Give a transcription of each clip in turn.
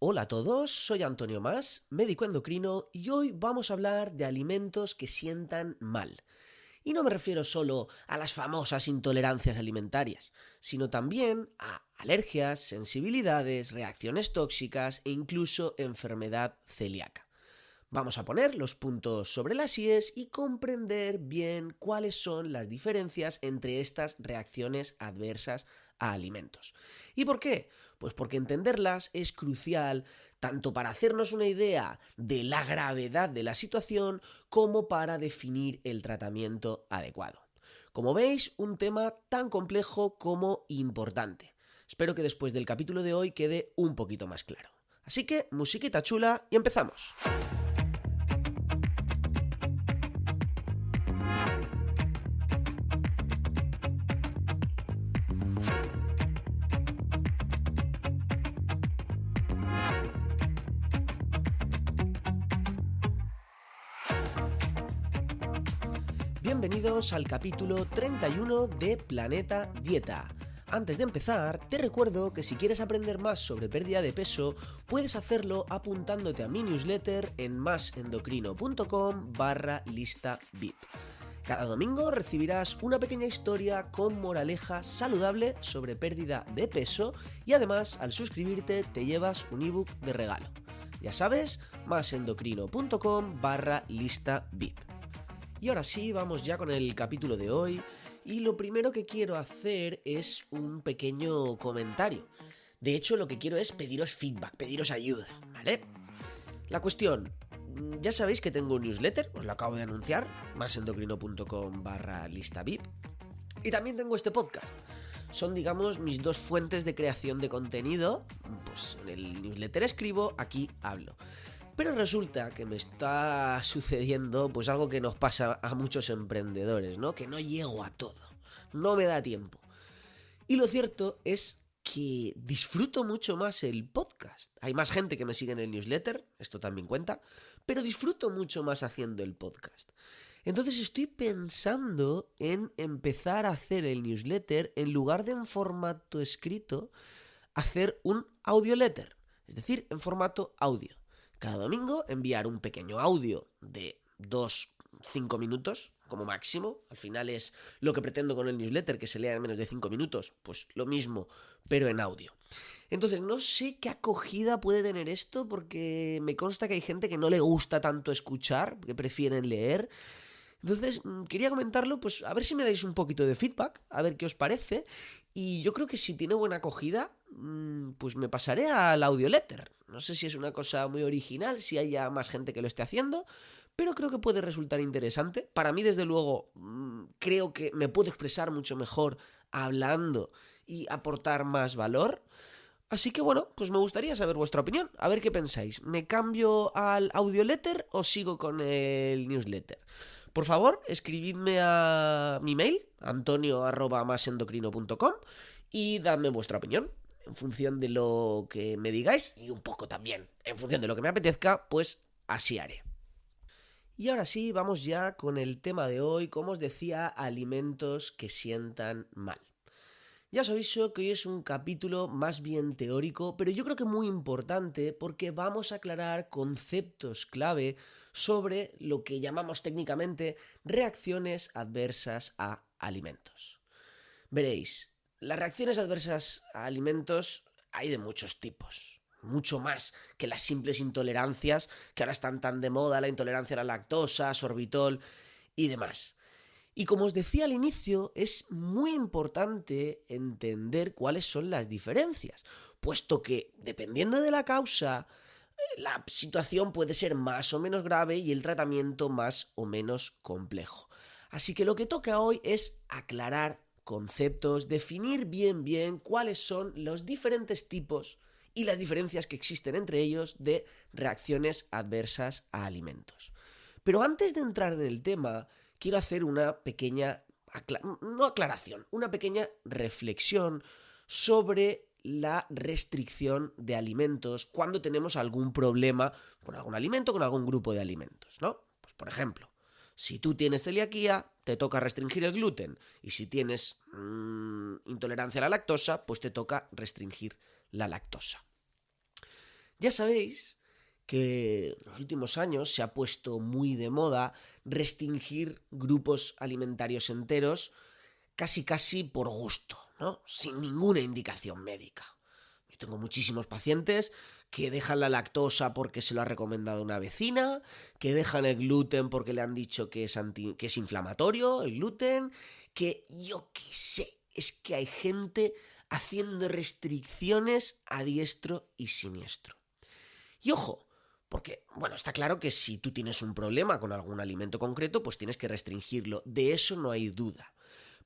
Hola a todos, soy Antonio Mas, médico endocrino, y hoy vamos a hablar de alimentos que sientan mal. Y no me refiero solo a las famosas intolerancias alimentarias, sino también a alergias, sensibilidades, reacciones tóxicas e incluso enfermedad celíaca. Vamos a poner los puntos sobre las íes y comprender bien cuáles son las diferencias entre estas reacciones adversas a alimentos. ¿Y por qué? Pues porque entenderlas es crucial tanto para hacernos una idea de la gravedad de la situación como para definir el tratamiento adecuado. Como veis, un tema tan complejo como importante. Espero que después del capítulo de hoy quede un poquito más claro. Así que, musiquita chula y empezamos. Bienvenidos al capítulo 31 de Planeta Dieta. Antes de empezar, te recuerdo que si quieres aprender más sobre pérdida de peso, puedes hacerlo apuntándote a mi newsletter en masendocrino.com/lista VIP. Cada domingo recibirás una pequeña historia con moraleja saludable sobre pérdida de peso y además al suscribirte te llevas un ebook de regalo. Ya sabes, masendocrino.com/lista VIP. Y ahora sí, vamos ya con el capítulo de hoy. Y lo primero que quiero hacer es un pequeño comentario. De hecho, lo que quiero es pediros feedback, pediros ayuda, ¿vale? La cuestión, ya sabéis que tengo un newsletter, os lo acabo de anunciar, masendocrino.com/lista VIP. Y también tengo este podcast. Son, digamos, mis dos fuentes de creación de contenido. Pues en el newsletter escribo, aquí hablo. Pero resulta que me está sucediendo pues algo que nos pasa a muchos emprendedores, ¿no? Que no llego a todo, no me da tiempo. Y lo cierto es que disfruto mucho más el podcast. Hay más gente que me sigue en el newsletter, esto también cuenta, pero disfruto mucho más haciendo el podcast. Entonces estoy pensando en empezar a hacer el newsletter en lugar de en formato escrito, hacer un audioletter, es decir, en formato audio. Cada domingo enviar un pequeño audio de 2-5 minutos como máximo. Al final es lo que pretendo con el newsletter, que se lea en menos de 5 minutos. Pues lo mismo, pero en audio. Entonces no sé qué acogida puede tener esto, porque me consta que hay gente que no le gusta tanto escuchar, que prefieren leer. Entonces, quería comentarlo, pues a ver si me dais un poquito de feedback, a ver qué os parece. Y yo creo que si tiene buena acogida, pues me pasaré al audioletter. No sé si es una cosa muy original, si haya más gente que lo esté haciendo, pero creo que puede resultar interesante. Para mí, desde luego, creo que me puedo expresar mucho mejor hablando y aportar más valor. Así que bueno, pues me gustaría saber vuestra opinión, a ver qué pensáis. ¿Me cambio al audioletter o sigo con el newsletter? Por favor, escribidme a mi mail, antonio@masendocrino.com, y dadme vuestra opinión. En función de lo que me digáis, y un poco también en función de lo que me apetezca, pues así haré. Y ahora sí, vamos ya con el tema de hoy, como os decía, alimentos que sientan mal. Ya os aviso que hoy es un capítulo más bien teórico, pero yo creo que muy importante porque vamos a aclarar conceptos clave sobre lo que llamamos técnicamente reacciones adversas a alimentos. Veréis, las reacciones adversas a alimentos hay de muchos tipos. Mucho más que las simples intolerancias que ahora están tan de moda, la intolerancia a la lactosa, sorbitol y demás. Y como os decía al inicio, es muy importante entender cuáles son las diferencias, puesto que, dependiendo de la causa, la situación puede ser más o menos grave y el tratamiento más o menos complejo. Así que lo que toca hoy es aclarar conceptos, definir bien cuáles son los diferentes tipos y las diferencias que existen entre ellos de reacciones adversas a alimentos. Pero antes de entrar en el tema, quiero hacer una pequeña, no aclaración, una pequeña reflexión sobre la restricción de alimentos cuando tenemos algún problema con algún alimento, con algún grupo de alimentos, ¿no? Pues por ejemplo, si tú tienes celiaquía, te toca restringir el gluten. Y si tienes intolerancia a la lactosa, pues te toca restringir la lactosa. Ya sabéis que en los últimos años se ha puesto muy de moda restringir grupos alimentarios enteros casi por gusto, ¿no? Sin ninguna indicación médica. Yo tengo muchísimos pacientes que dejan la lactosa porque se lo ha recomendado una vecina, que dejan el gluten porque le han dicho que es inflamatorio, el gluten, que yo qué sé, es que hay gente haciendo restricciones a diestro y siniestro. Y ojo, porque, bueno, está claro que si tú tienes un problema con algún alimento concreto, pues tienes que restringirlo, de eso no hay duda.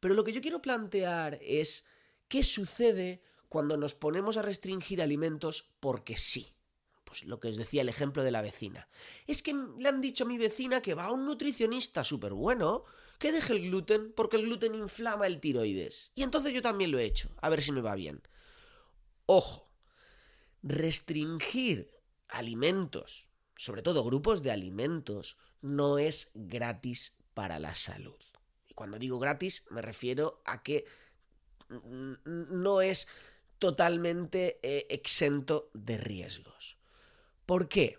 Pero lo que yo quiero plantear es qué sucede cuando nos ponemos a restringir alimentos porque sí. Pues lo que os decía el ejemplo de la vecina. Es que le han dicho a mi vecina que va a un nutricionista súper bueno que deje el gluten porque el gluten inflama el tiroides. Y entonces yo también lo he hecho, a ver si me va bien. Ojo, restringir alimentos, sobre todo grupos de alimentos, no es gratis para la salud. Y cuando digo gratis me refiero a que no es totalmente exento de riesgos. ¿Por qué?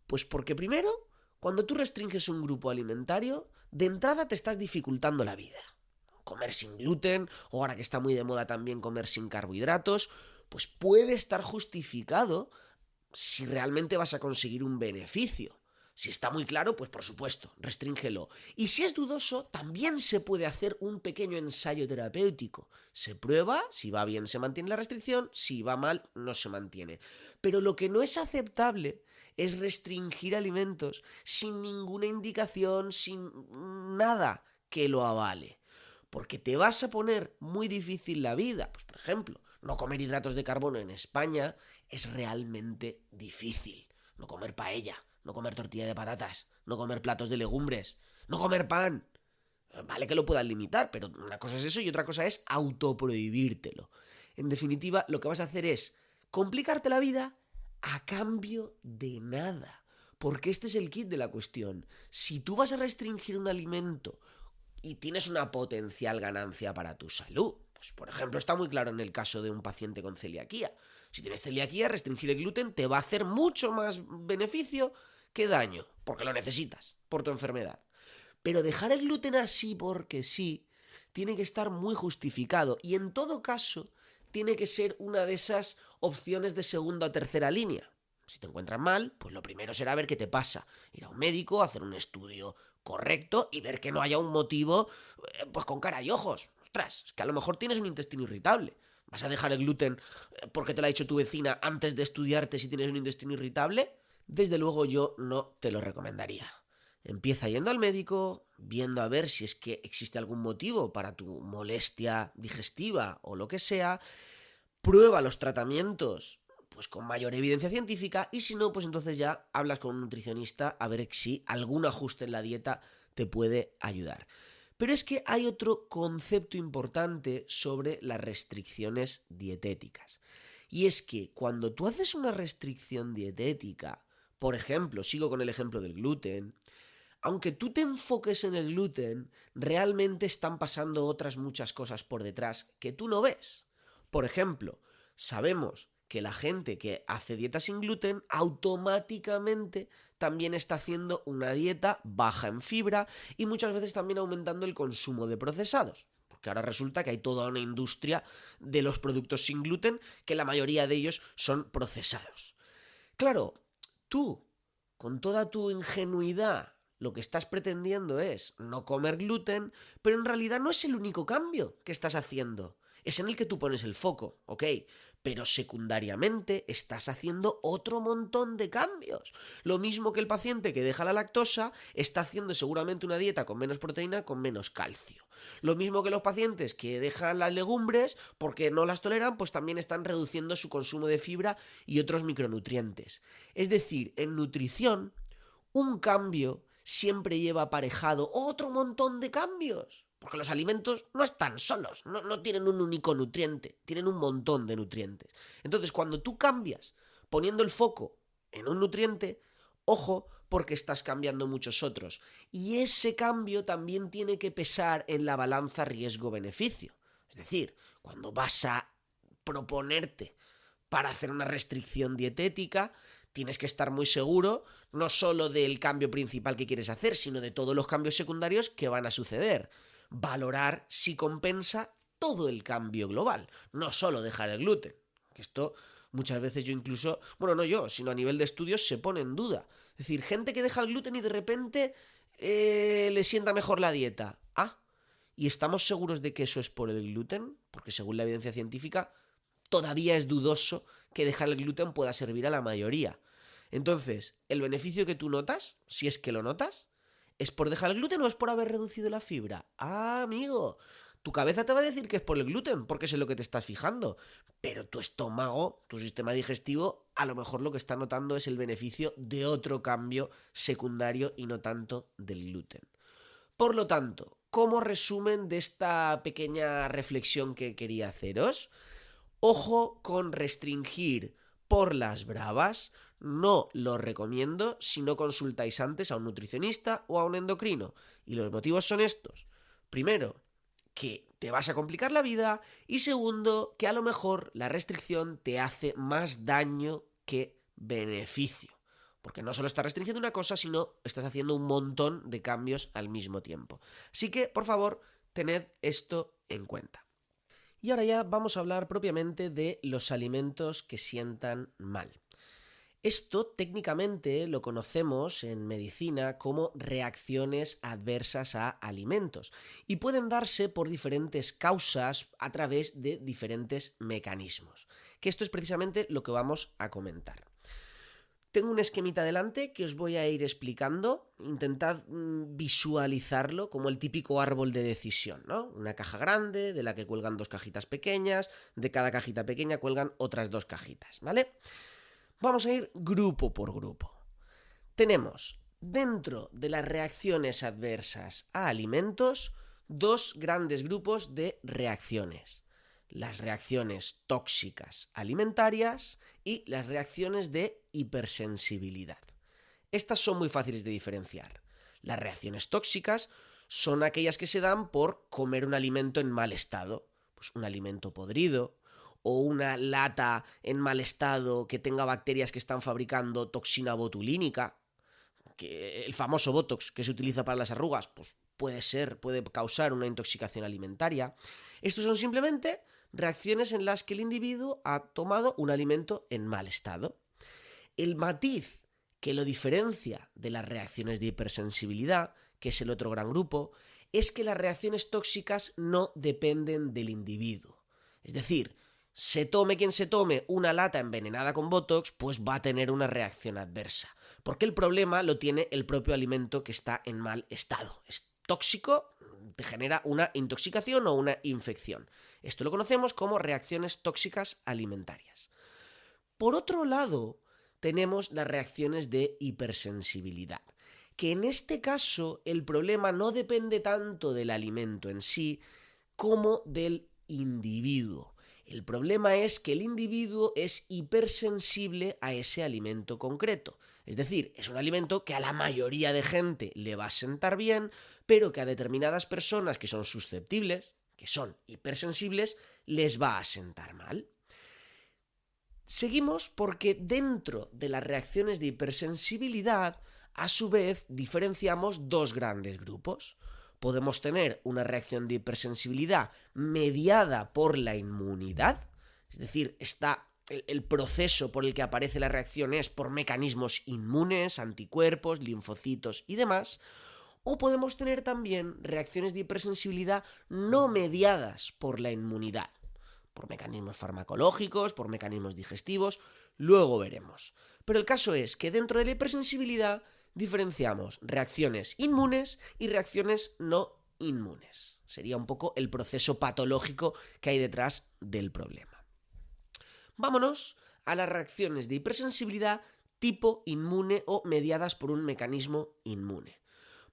Pues porque primero, cuando tú restringes un grupo alimentario, de entrada te estás dificultando la vida. Comer sin gluten, o ahora que está muy de moda también comer sin carbohidratos, pues puede estar justificado si realmente vas a conseguir un beneficio. Si está muy claro, pues por supuesto, restríngelo. Y si es dudoso, también se puede hacer un pequeño ensayo terapéutico. Se prueba, si va bien se mantiene la restricción, si va mal no se mantiene. Pero lo que no es aceptable es restringir alimentos sin ninguna indicación, sin nada que lo avale. Porque te vas a poner muy difícil la vida. Pues por ejemplo, no comer hidratos de carbono en España es realmente difícil. No comer paella, no comer tortilla de patatas, no comer platos de legumbres, no comer pan. Vale que lo puedan limitar, pero una cosa es eso y otra cosa es autoprohibírtelo. En definitiva, lo que vas a hacer es complicarte la vida a cambio de nada. Porque este es el kit de la cuestión. Si tú vas a restringir un alimento y tienes una potencial ganancia para tu salud, pues por ejemplo está muy claro en el caso de un paciente con celiaquía. Si tienes celiaquía, restringir el gluten te va a hacer mucho más beneficio que daño, porque lo necesitas, por tu enfermedad. Pero dejar el gluten así porque sí, tiene que estar muy justificado y en todo caso tiene que ser una de esas opciones de segunda o tercera línea. Si te encuentras mal, pues lo primero será ver qué te pasa. Ir a un médico, hacer un estudio correcto y ver que no haya un motivo, pues con cara y ojos. Ostras, es que a lo mejor tienes un intestino irritable. ¿Vas a dejar el gluten porque te lo ha dicho tu vecina antes de estudiarte si tienes un intestino irritable? Desde luego yo no te lo recomendaría. Empieza yendo al médico, viendo a ver si es que existe algún motivo para tu molestia digestiva o lo que sea. Prueba los tratamientos pues con mayor evidencia científica y si no, pues entonces ya hablas con un nutricionista a ver si algún ajuste en la dieta te puede ayudar. Pero es que hay otro concepto importante sobre las restricciones dietéticas. Y es que cuando tú haces una restricción dietética, por ejemplo, sigo con el ejemplo del gluten, aunque tú te enfoques en el gluten, realmente están pasando otras muchas cosas por detrás que tú no ves. Por ejemplo, sabemos que la gente que hace dieta sin gluten automáticamente también está haciendo una dieta baja en fibra y muchas veces también aumentando el consumo de procesados. Porque ahora resulta que hay toda una industria de los productos sin gluten que la mayoría de ellos son procesados. Claro, tú, con toda tu ingenuidad, lo que estás pretendiendo es no comer gluten, pero en realidad no es el único cambio que estás haciendo. Es en el que tú pones el foco, ¿ok? Pero secundariamente estás haciendo otro montón de cambios. Lo mismo que el paciente que deja la lactosa está haciendo seguramente una dieta con menos proteína, con menos calcio. Lo mismo que los pacientes que dejan las legumbres porque no las toleran, pues también están reduciendo su consumo de fibra y otros micronutrientes. Es decir, en nutrición, un cambio siempre lleva aparejado otro montón de cambios. Porque los alimentos no están solos, no tienen un único nutriente, tienen un montón de nutrientes. Entonces, cuando tú cambias poniendo el foco en un nutriente, ojo, porque estás cambiando muchos otros. Y ese cambio también tiene que pesar en la balanza riesgo-beneficio. Es decir, cuando vas a proponerte para hacer una restricción dietética, tienes que estar muy seguro no solo del cambio principal que quieres hacer, sino de todos los cambios secundarios que van a suceder. Valorar si compensa todo el cambio global, no solo dejar el gluten. Que esto muchas veces yo incluso, bueno, no yo, sino a nivel de estudios se pone en duda. Es decir, gente que deja el gluten y de repente le sienta mejor la dieta. ¿Y estamos seguros de que eso es por el gluten? Porque según la evidencia científica, todavía es dudoso que dejar el gluten pueda servir a la mayoría. Entonces, el beneficio que tú notas, si es que lo notas, ¿es por dejar el gluten o es por haber reducido la fibra? Amigo, tu cabeza te va a decir que es por el gluten, porque es en lo que te estás fijando. Pero tu estómago, tu sistema digestivo, a lo mejor lo que está notando es el beneficio de otro cambio secundario y no tanto del gluten. Por lo tanto, como resumen de esta pequeña reflexión que quería haceros, ojo con restringir por las bravas, no lo recomiendo si no consultáis antes a un nutricionista o a un endocrino. Y los motivos son estos. Primero, que te vas a complicar la vida, y segundo, que a lo mejor la restricción te hace más daño que beneficio. Porque no solo estás restringiendo una cosa, sino estás haciendo un montón de cambios al mismo tiempo. Así que, por favor, tened esto en cuenta. Y ahora ya vamos a hablar propiamente de los alimentos que sientan mal. Esto técnicamente lo conocemos en medicina como reacciones adversas a alimentos y pueden darse por diferentes causas a través de diferentes mecanismos, que esto es precisamente lo que vamos a comentar. Tengo un esquemita delante que os voy a ir explicando. Intentad visualizarlo como el típico árbol de decisión, ¿no? Una caja grande de la que cuelgan 2 cajitas pequeñas, de cada cajita pequeña cuelgan otras 2 cajitas, ¿vale? Vamos a ir grupo por grupo. Tenemos dentro de las reacciones adversas a alimentos 2 grandes grupos de reacciones. Las reacciones tóxicas alimentarias y las reacciones de hipersensibilidad. Estas son muy fáciles de diferenciar. Las reacciones tóxicas son aquellas que se dan por comer un alimento en mal estado, pues un alimento podrido o una lata en mal estado que tenga bacterias que están fabricando toxina botulínica, que el famoso Botox que se utiliza para las arrugas, pues puede causar una intoxicación alimentaria. Estos son simplemente reacciones en las que el individuo ha tomado un alimento en mal estado. El matiz que lo diferencia de las reacciones de hipersensibilidad, que es el otro gran grupo, es que las reacciones tóxicas no dependen del individuo. Es decir, se tome quien se tome una lata envenenada con Botox, pues va a tener una reacción adversa, porque el problema lo tiene el propio alimento que está en mal estado. Es tóxico, te genera una intoxicación o una infección. Esto lo conocemos como reacciones tóxicas alimentarias. Por otro lado, tenemos las reacciones de hipersensibilidad, que en este caso el problema no depende tanto del alimento en sí como del individuo. El problema es que el individuo es hipersensible a ese alimento concreto. Es decir, es un alimento que a la mayoría de gente le va a sentar bien, pero que a determinadas personas que son susceptibles, que son hipersensibles, les va a sentar mal. Seguimos porque dentro de las reacciones de hipersensibilidad, a su vez, diferenciamos 2 grandes grupos. Podemos tener una reacción de hipersensibilidad mediada por la inmunidad, es decir, el proceso por el que aparece la reacción es por mecanismos inmunes, anticuerpos, linfocitos y demás. O podemos tener también reacciones de hipersensibilidad no mediadas por la inmunidad, por mecanismos farmacológicos, por mecanismos digestivos, luego veremos. Pero el caso es que dentro de la hipersensibilidad diferenciamos reacciones inmunes y reacciones no inmunes. Sería un poco el proceso patológico que hay detrás del problema. Vámonos a las reacciones de hipersensibilidad tipo inmune o mediadas por un mecanismo inmune.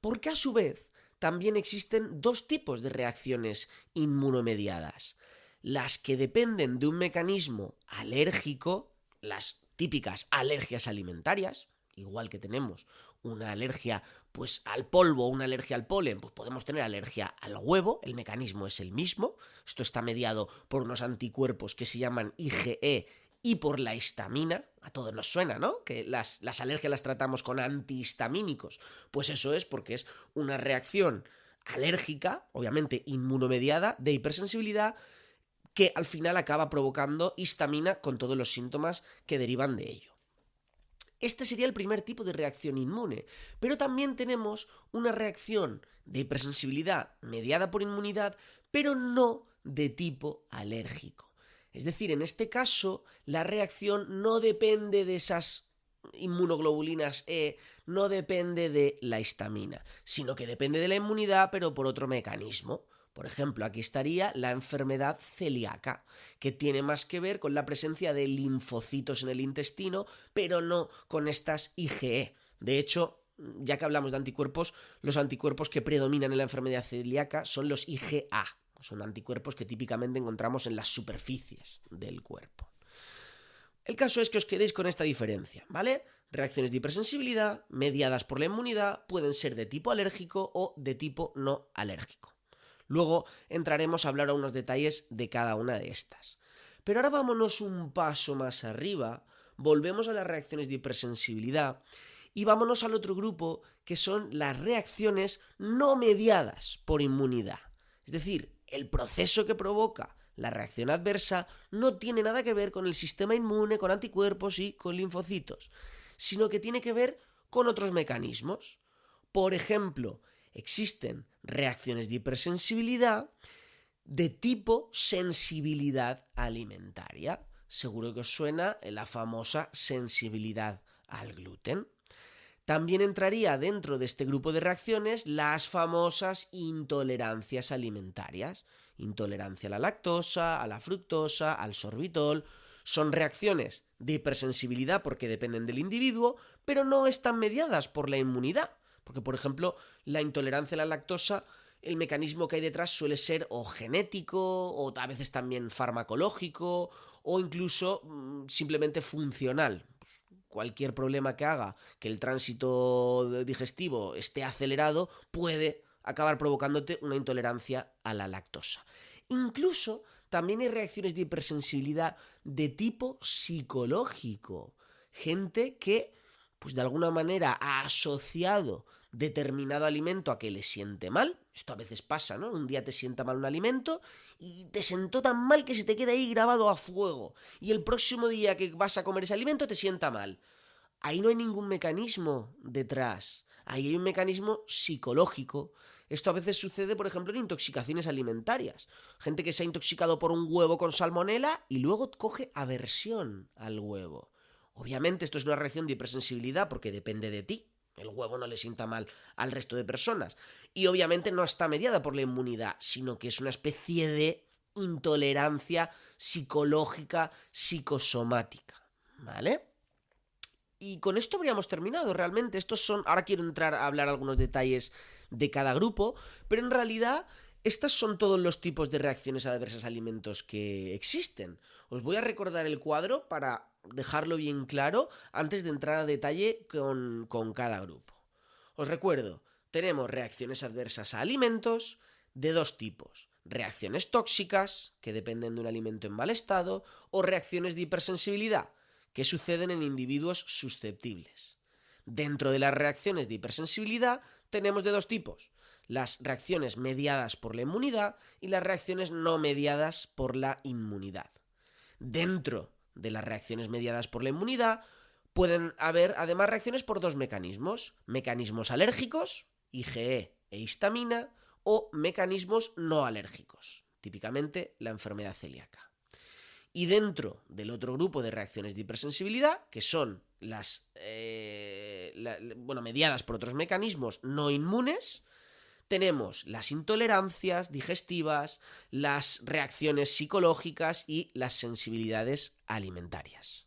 Porque a su vez también existen 2 tipos de reacciones inmunomediadas. Las que dependen de un mecanismo alérgico, las típicas alergias alimentarias, igual que tenemos una alergia pues al polvo o una alergia al polen, pues podemos tener alergia al huevo, el mecanismo es el mismo. Esto está mediado por unos anticuerpos que se llaman IgE y por la histamina. A todos nos suena, ¿no? Que las alergias las tratamos con antihistamínicos. Pues eso es porque es una reacción alérgica, obviamente inmunomediada, de hipersensibilidad, que al final acaba provocando histamina con todos los síntomas que derivan de ello. Este sería el primer tipo de reacción inmune, pero también tenemos una reacción de hipersensibilidad mediada por inmunidad, pero no de tipo alérgico. Es decir, en este caso, la reacción no depende de esas inmunoglobulinas E, no depende de la histamina, sino que depende de la inmunidad, pero por otro mecanismo. Por ejemplo, aquí estaría la enfermedad celíaca, que tiene más que ver con la presencia de linfocitos en el intestino, pero no con estas IgE. De hecho, ya que hablamos de anticuerpos, los anticuerpos que predominan en la enfermedad celíaca son los IgA. Son anticuerpos que típicamente encontramos en las superficies del cuerpo. El caso es que os quedéis con esta diferencia, ¿vale? Reacciones de hipersensibilidad mediadas por la inmunidad pueden ser de tipo alérgico o de tipo no alérgico. Luego entraremos a hablar a unos detalles de cada una de estas. Pero ahora vámonos un paso más arriba, volvemos a las reacciones de hipersensibilidad y vámonos al otro grupo que son las reacciones no mediadas por inmunidad. Es decir, el proceso que provoca la reacción adversa no tiene nada que ver con el sistema inmune, con anticuerpos y con linfocitos, sino que tiene que ver con otros mecanismos. Por ejemplo, existen reacciones de hipersensibilidad de tipo sensibilidad alimentaria. Seguro que os suena la famosa sensibilidad al gluten. También entraría dentro de este grupo de reacciones las famosas intolerancias alimentarias. Intolerancia a la lactosa, a la fructosa, al sorbitol. Son reacciones de hipersensibilidad porque dependen del individuo, pero no están mediadas por la inmunidad. Porque, por ejemplo, la intolerancia a la lactosa, el mecanismo que hay detrás suele ser o genético, o a veces también farmacológico, o incluso simplemente funcional. Cualquier problema que haga que el tránsito digestivo esté acelerado puede acabar provocándote una intolerancia a la lactosa. Incluso también hay reacciones de hipersensibilidad de tipo psicológico. Gente que, pues de alguna manera, ha asociado determinado alimento a que le siente mal. Esto a veces pasa, ¿no? Un día te sienta mal un alimento y te sentó tan mal que se te queda ahí grabado a fuego. Y el próximo día que vas a comer ese alimento te sienta mal. Ahí no hay ningún mecanismo detrás. Ahí hay un mecanismo psicológico. Esto a veces sucede, por ejemplo, en intoxicaciones alimentarias. Gente que se ha intoxicado por un huevo con salmonela y luego coge aversión al huevo. Obviamente esto es una reacción de hipersensibilidad porque depende de ti. El huevo no le sienta mal al resto de personas. Y obviamente no está mediada por la inmunidad, sino que es una especie de intolerancia psicológica, psicosomática. ¿Vale? Y con esto habríamos terminado. Realmente estos son... Ahora quiero entrar a hablar algunos detalles de cada grupo, pero en realidad estos son todos los tipos de reacciones adversas a alimentos que existen. Os voy a recordar el cuadro para dejarlo bien claro antes de entrar a detalle con cada grupo. Os recuerdo, tenemos reacciones adversas a alimentos de dos tipos. Reacciones tóxicas, que dependen de un alimento en mal estado, o reacciones de hipersensibilidad, que suceden en individuos susceptibles. Dentro de las reacciones de hipersensibilidad tenemos de dos tipos: las reacciones mediadas por la inmunidad y las reacciones no mediadas por la inmunidad. Dentro de las reacciones mediadas por la inmunidad pueden haber además reacciones por dos mecanismos: mecanismos alérgicos, IgE e histamina, o mecanismos no alérgicos, típicamente la enfermedad celíaca. Y dentro del otro grupo de reacciones de hipersensibilidad, que son las mediadas por otros mecanismos no inmunes, tenemos las intolerancias digestivas, las reacciones psicológicas y las sensibilidades alimentarias.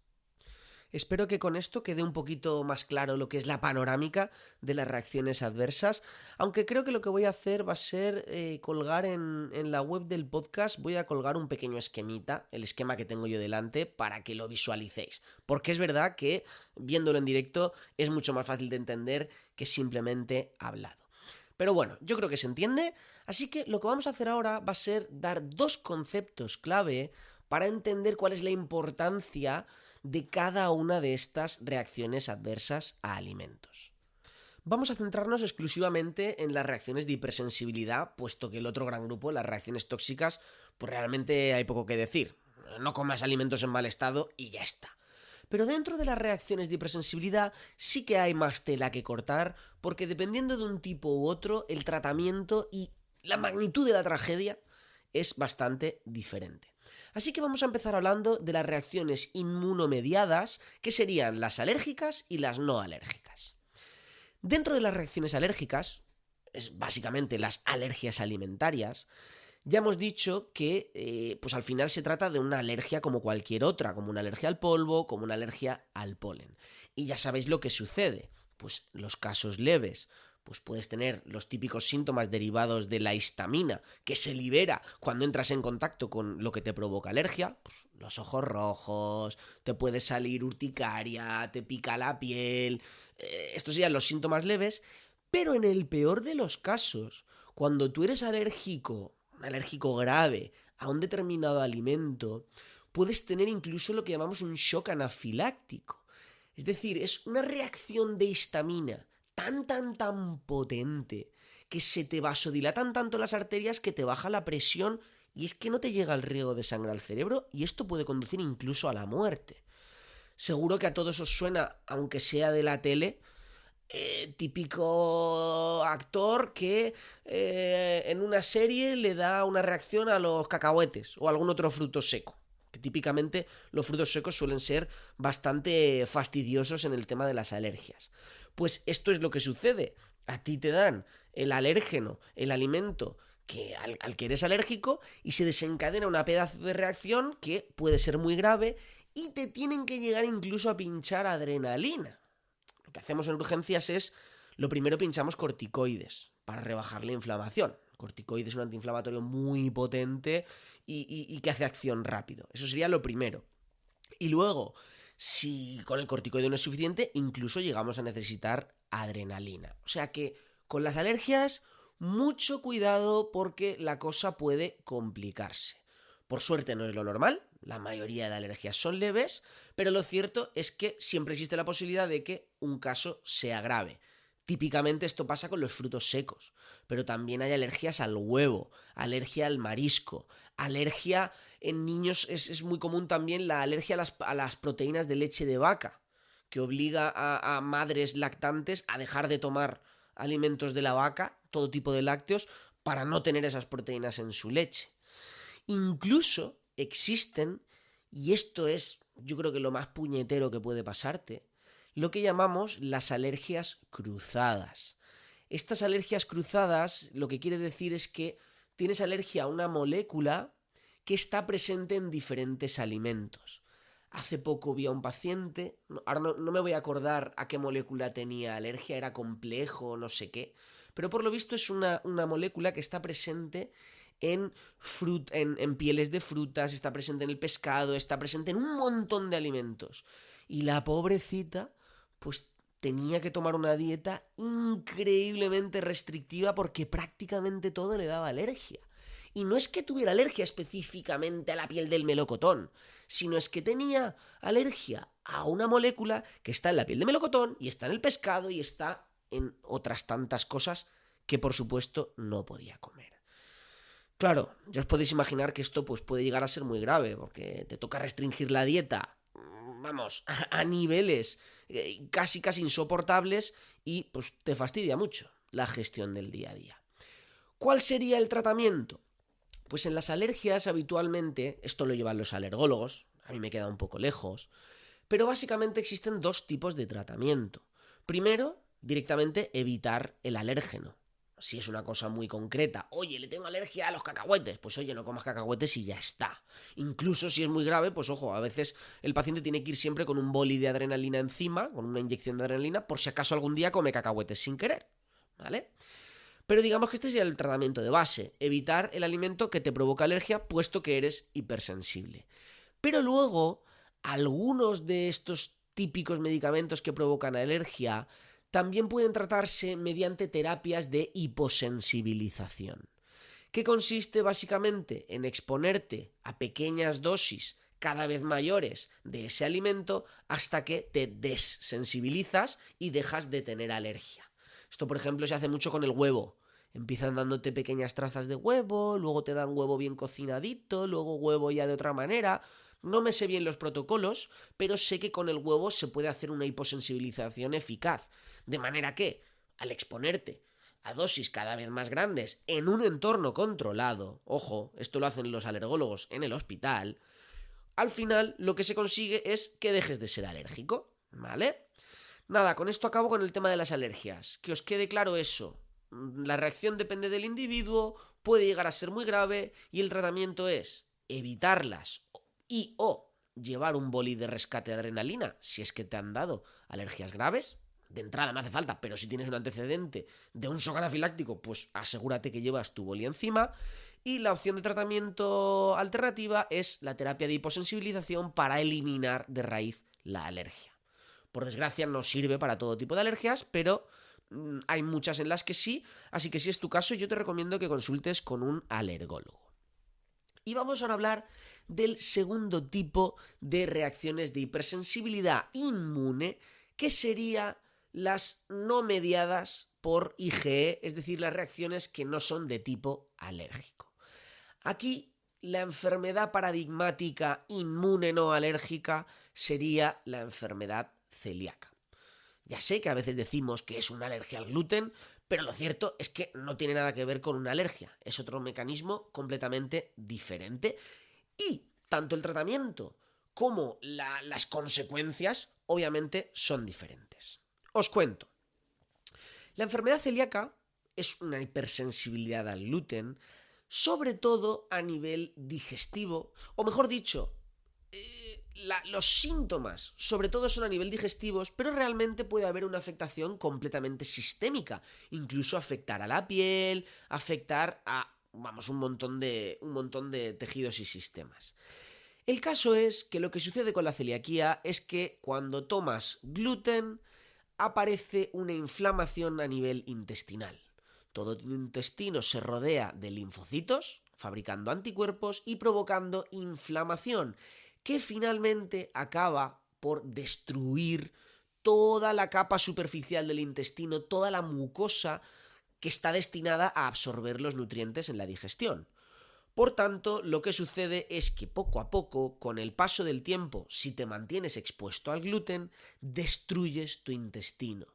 Espero que con esto quede un poquito más claro lo que es la panorámica de las reacciones adversas, aunque creo que lo que voy a hacer va a ser colgar en la web del podcast, voy a colgar un pequeño esquemita, el esquema que tengo yo delante, para que lo visualicéis, porque es verdad que viéndolo en directo es mucho más fácil de entender que simplemente hablado. Pero bueno, yo creo que se entiende, así que lo que vamos a hacer ahora va a ser dar dos conceptos clave para entender cuál es la importancia de cada una de estas reacciones adversas a alimentos. Vamos a centrarnos exclusivamente en las reacciones de hipersensibilidad, puesto que el otro gran grupo, las reacciones tóxicas, pues realmente hay poco que decir. No comas alimentos en mal estado y ya está. Pero dentro de las reacciones de hipersensibilidad sí que hay más tela que cortar, porque dependiendo de un tipo u otro, el tratamiento y la magnitud de la tragedia es bastante diferente. Así que vamos a empezar hablando de las reacciones inmunomediadas, que serían las alérgicas y las no alérgicas. Dentro de las reacciones alérgicas, es básicamente las alergias alimentarias, ya hemos dicho que pues al final se trata de una alergia como cualquier otra, como una alergia al polvo, como una alergia al polen. Y ya sabéis lo que sucede, pues los casos leves, pues puedes tener los típicos síntomas derivados de la histamina, que se libera cuando entras en contacto con lo que te provoca alergia, pues los ojos rojos, te puede salir urticaria, te pica la piel, estos serían los síntomas leves, pero en el peor de los casos, cuando tú eres alérgico, un alérgico grave a un determinado alimento, puedes tener incluso lo que llamamos un shock anafiláctico. Es decir, es una reacción de histamina tan potente que se te vasodilatan tanto las arterias que te baja la presión y es que no te llega el riego de sangre al cerebro y esto puede conducir incluso a la muerte. Seguro que a todos os suena, aunque sea de la tele, típico actor que en una serie le da una reacción a los cacahuetes o a algún otro fruto seco. Que típicamente los frutos secos suelen ser bastante fastidiosos en el tema de las alergias. Pues esto es lo que sucede. A ti te dan el alérgeno, el alimento al que eres alérgico y se desencadena una pedazo de reacción que puede ser muy grave y te tienen que llegar incluso a pinchar adrenalina. Lo que hacemos en urgencias es, lo primero pinchamos corticoides para rebajar la inflamación. El corticoide es un antiinflamatorio muy potente y que hace acción rápido. Eso sería lo primero. Y luego, si con el corticoide no es suficiente, incluso llegamos a necesitar adrenalina. O sea que con las alergias, mucho cuidado porque la cosa puede complicarse. Por suerte no es lo normal, la mayoría de alergias son leves, pero lo cierto es que siempre existe la posibilidad de que un caso sea grave. Típicamente esto pasa con los frutos secos, pero también hay alergias al huevo, alergia al marisco, alergia en niños es muy común también la alergia a las proteínas de leche de vaca, que obliga a madres lactantes a dejar de tomar alimentos de la vaca, todo tipo de lácteos, para no tener esas proteínas en su leche. Incluso existen, y esto es yo creo que lo más puñetero que puede pasarte, lo que llamamos las alergias cruzadas. Estas alergias cruzadas lo que quiere decir es que tienes alergia a una molécula que está presente en diferentes alimentos. Hace poco vi a un paciente, ahora no me voy a acordar a qué molécula tenía alergia, era complejo, no sé qué, pero por lo visto es una molécula que está presente en pieles de frutas, está presente en el pescado, está presente en un montón de alimentos. Y la pobrecita, pues tenía que tomar una dieta increíblemente restrictiva porque prácticamente todo le daba alergia. Y no es que tuviera alergia específicamente a la piel del melocotón, sino es que tenía alergia a una molécula que está en la piel de melocotón y está en el pescado y está en otras tantas cosas que por supuesto no podía comer. Claro, ya os podéis imaginar que esto pues, puede llegar a ser muy grave, porque te toca restringir la dieta, vamos, a niveles casi insoportables y pues te fastidia mucho la gestión del día a día. ¿Cuál sería el tratamiento? Pues en las alergias habitualmente, esto lo llevan los alergólogos, a mí me queda un poco lejos, pero básicamente existen dos tipos de tratamiento. Primero, directamente evitar el alérgeno. Si es una cosa muy concreta, oye, le tengo alergia a los cacahuetes, pues oye, no comas cacahuetes y ya está. Incluso si es muy grave, pues ojo, a veces el paciente tiene que ir siempre con un boli de adrenalina encima, con una inyección de adrenalina, por si acaso algún día come cacahuetes sin querer, ¿vale? Pero digamos que este sería el tratamiento de base, evitar el alimento que te provoca alergia, puesto que eres hipersensible. Pero luego, algunos de estos típicos medicamentos que provocan alergia también pueden tratarse mediante terapias de hiposensibilización. que consiste básicamente en exponerte a pequeñas dosis cada vez mayores de ese alimento hasta que te desensibilizas y dejas de tener alergia. Esto, por ejemplo, se hace mucho con el huevo. Empiezan dándote pequeñas trazas de huevo, luego te dan huevo bien cocinadito, luego huevo ya de otra manera. No me sé bien los protocolos, pero sé que con el huevo se puede hacer una hiposensibilización eficaz. De manera que, al exponerte a dosis cada vez más grandes en un entorno controlado, ojo, esto lo hacen los alergólogos en el hospital, al final lo que se consigue es que dejes de ser alérgico, ¿vale? Nada, con esto acabo con el tema de las alergias. Que os quede claro eso. La reacción depende del individuo, puede llegar a ser muy grave y el tratamiento es evitarlas y o llevar un boli de rescate de adrenalina si es que te han dado alergias graves. De entrada no hace falta, pero si tienes un antecedente de un shock anafiláctico, pues asegúrate que llevas tu boli encima. Y la opción de tratamiento alternativa es la terapia de hiposensibilización para eliminar de raíz la alergia. Por desgracia no sirve para todo tipo de alergias, pero hay muchas en las que sí, así que si es tu caso yo te recomiendo que consultes con un alergólogo. Y vamos ahora a hablar del segundo tipo de reacciones de hipersensibilidad inmune, que sería las no mediadas por IgE, es decir, las reacciones que no son de tipo alérgico. Aquí la enfermedad paradigmática inmune no alérgica sería la enfermedad celíaca. Ya sé que a veces decimos que es una alergia al gluten, pero lo cierto es que no tiene nada que ver con una alergia, es otro mecanismo completamente diferente y tanto el tratamiento como las consecuencias obviamente son diferentes. Os cuento. La enfermedad celíaca es una hipersensibilidad al gluten, sobre todo a nivel digestivo, o mejor dicho, los síntomas sobre todo son a nivel digestivos, pero realmente puede haber una afectación completamente sistémica, incluso afectar a la piel, afectar a, un montón de tejidos y sistemas. El caso es que lo que sucede con la celiaquía es que cuando tomas gluten aparece una inflamación a nivel intestinal. Todo tu intestino se rodea de linfocitos, fabricando anticuerpos y provocando inflamación, que finalmente acaba por destruir toda la capa superficial del intestino, toda la mucosa que está destinada a absorber los nutrientes en la digestión. Por tanto, lo que sucede es que poco a poco, con el paso del tiempo, si te mantienes expuesto al gluten, destruyes tu intestino.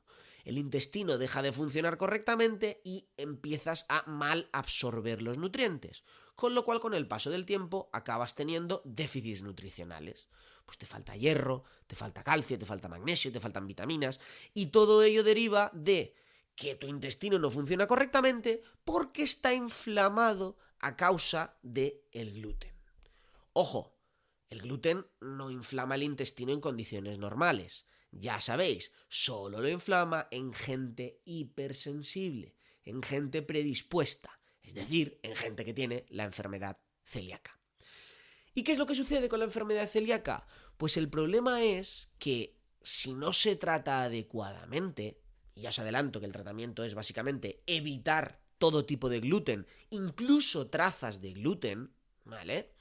El intestino deja de funcionar correctamente y empiezas a mal absorber los nutrientes, con lo cual con el paso del tiempo acabas teniendo déficits nutricionales. Pues te falta hierro, te falta calcio, te falta magnesio, te faltan vitaminas y todo ello deriva de que tu intestino no funciona correctamente porque está inflamado a causa del gluten. Ojo, el gluten no inflama el intestino en condiciones normales. Ya sabéis, solo lo inflama en gente hipersensible, en gente predispuesta, es decir, en gente que tiene la enfermedad celíaca. ¿Y qué es lo que sucede con la enfermedad celíaca? Pues el problema es que si no se trata adecuadamente, y ya os adelanto que el tratamiento es básicamente evitar todo tipo de gluten, incluso trazas de gluten, ¿vale?